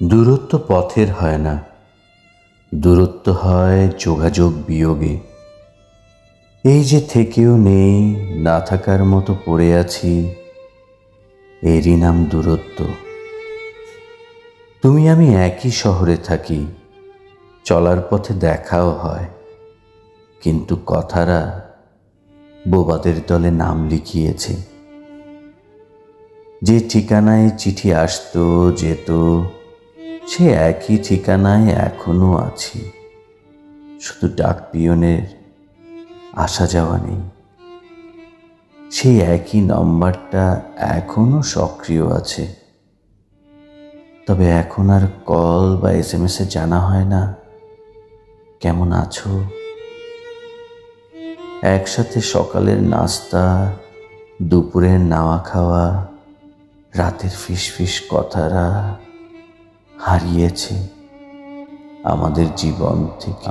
দূরত্ব পথের হয় না, দূরত্ব হয় যোগাযোগ বিয়োগে। এই যে থেকেও নেই, না থাকার মতো পড়ে আছি, এরই নাম দূরত্ব। তুমি আমি একই শহরে থাকি, চলার পথে দেখাও হয়, কিন্তু কথারা বোবাদের দলে নাম লিখিয়েছে। যে ঠিকানায় চিঠি আসতো যেত, সে একই ঠিকানায় এখনো আছি, শুধু ডাক পিয়নের আসা যাওয়া নেই। সেই একই নম্বরটা এখনো সক্রিয় আছে, তবে এখন আর কল বা SMS জানা হয় না কেমন আছো। একসাথে সকালের নাস্তা, দুপুরের নাওয়া খাওয়া, রাতের ফিসফিস কথারা হারিয়েছে আমাদের জীবন থেকে।